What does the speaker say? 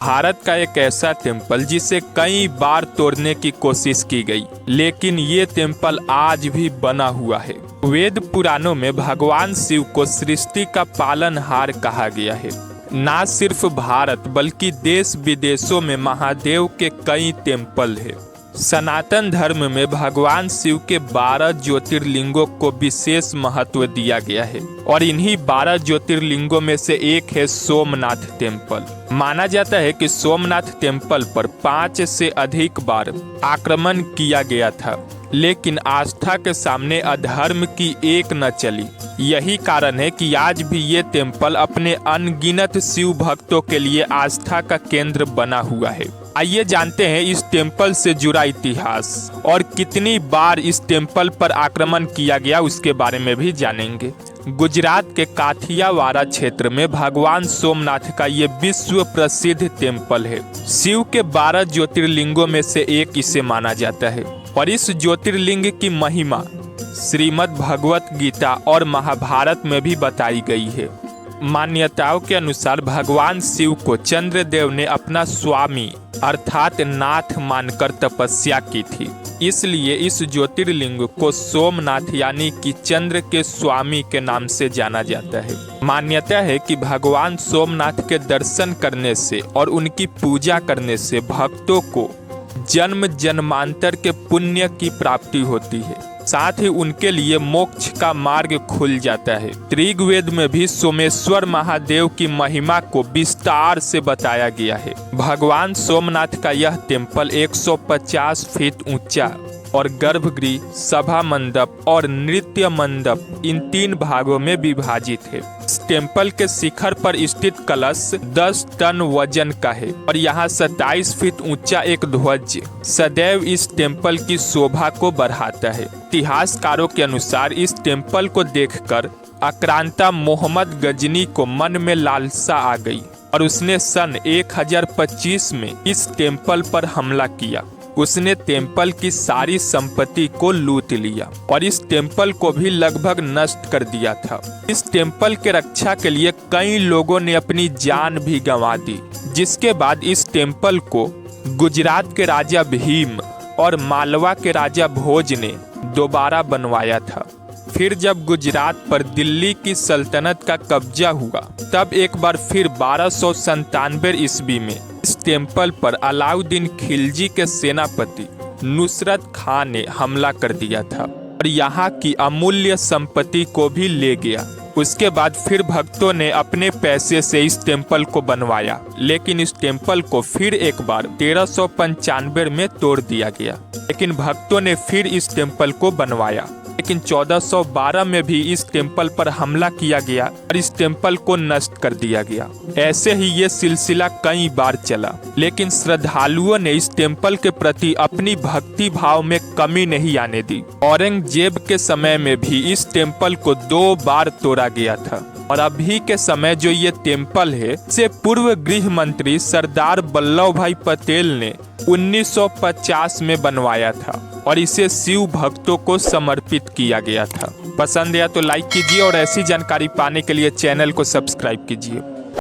भारत का एक ऐसा टेम्पल जिसे कई बार तोड़ने की कोशिश की गई, लेकिन ये टेम्पल आज भी बना हुआ है। वेद पुराणों में भगवान शिव को सृष्टि का पालनहार कहा गया है। ना सिर्फ भारत बल्कि देश विदेशों में महादेव के कई टेम्पल है। सनातन धर्म में भगवान शिव के 12 ज्योतिर्लिंगों को विशेष महत्व दिया गया है और इन्हीं 12 ज्योतिर्लिंगों में से एक है सोमनाथ टेम्पल। माना जाता है कि सोमनाथ टेम्पल पर 5 से अधिक बार आक्रमण किया गया था, लेकिन आस्था के सामने अधर्म की एक न चली। यही कारण है कि आज भी ये टेम्पल अपने अनगिनत शिव भक्तों के लिए आस्था का केंद्र बना हुआ है। आइए जानते हैं इस टेम्पल से जुड़ा इतिहास और कितनी बार इस टेम्पल पर आक्रमण किया गया उसके बारे में भी जानेंगे। गुजरात के काठियावाड़ क्षेत्र में भगवान सोमनाथ का ये विश्व प्रसिद्ध टेम्पल है। शिव के 12 ज्योतिर्लिंगों में से एक इसे माना जाता है और इस ज्योतिर्लिंग की महिमा श्रीमद् भगवत गीता और महाभारत में भी बताई गई है। मान्यताओं के अनुसार भगवान शिव को चंद्रदेव ने अपना स्वामी अर्थात नाथ मानकर तपस्या की थी, इसलिए इस ज्योतिर्लिंग को सोमनाथ यानी कि चंद्र के स्वामी के नाम से जाना जाता है। मान्यता है कि भगवान सोमनाथ के दर्शन करने से और उनकी पूजा करने से भक्तों को जन्म जन्मांतर के पुण्य की प्राप्ति होती है, साथ ही उनके लिए मोक्ष का मार्ग खुल जाता है। ऋग्वेद में भी सोमेश्वर महादेव की महिमा को विस्तार से बताया गया है। भगवान सोमनाथ का यह टेम्पल 150 फीट ऊंचा और गर्भगृह, सभा मंडप और नृत्य मंडप इन 3 भागों में विभाजित है। इस टेम्पल के शिखर पर स्थित कलश 10 टन वजन का है और यहाँ 27 फीट ऊंचा एक ध्वज सदैव इस टेम्पल की शोभा को बढ़ाता है। इतिहासकारों के अनुसार इस टेम्पल को देखकर आक्रांता मोहम्मद गजनी को मन में लालसा आ गई और उसने सन 1025 में इस टेम्पल पर हमला किया। उसने टेम्पल की सारी संपत्ति को लूट लिया और इस टेम्पल को भी लगभग नष्ट कर दिया था। इस टेम्पल के रक्षा के लिए कई लोगों ने अपनी जान भी गंवा दी, जिसके बाद इस टेम्पल को गुजरात के राजा भीम और मालवा के राजा भोज ने दोबारा बनवाया था। फिर जब गुजरात पर दिल्ली की सल्तनत का कब्जा हुआ, तब एक बार फिर 1297 ईस्वी में इस टेम्पल पर अलाउद्दीन खिलजी के सेनापति नुसरत खान ने हमला कर दिया था और यहाँ की अमूल्य संपत्ति को भी ले गया। उसके बाद फिर भक्तों ने अपने पैसे से इस टेम्पल को बनवाया, लेकिन इस टेम्पल को फिर एक बार 1395 में तोड़ दिया गया। लेकिन भक्तों ने फिर इस टेम्पल को बनवाया, लेकिन 1412 में भी इस टेम्पल पर हमला किया गया और इस टेम्पल को नष्ट कर दिया गया। ऐसे ही ये सिलसिला कई बार चला, लेकिन श्रद्धालुओं ने इस टेम्पल के प्रति अपनी भक्ति भाव में कमी नहीं आने दी। औरंगजेब के समय में भी इस टेम्पल को 2 बार तोड़ा गया था और अभी के समय जो ये टेम्पल है, से पूर्व गृह मंत्री सरदार वल्लभ भाई पटेल ने 1950 में बनवाया था और इसे शिव भक्तों को समर्पित किया गया था। पसंद आया तो लाइक कीजिए और ऐसी जानकारी पाने के लिए चैनल को सब्सक्राइब कीजिए।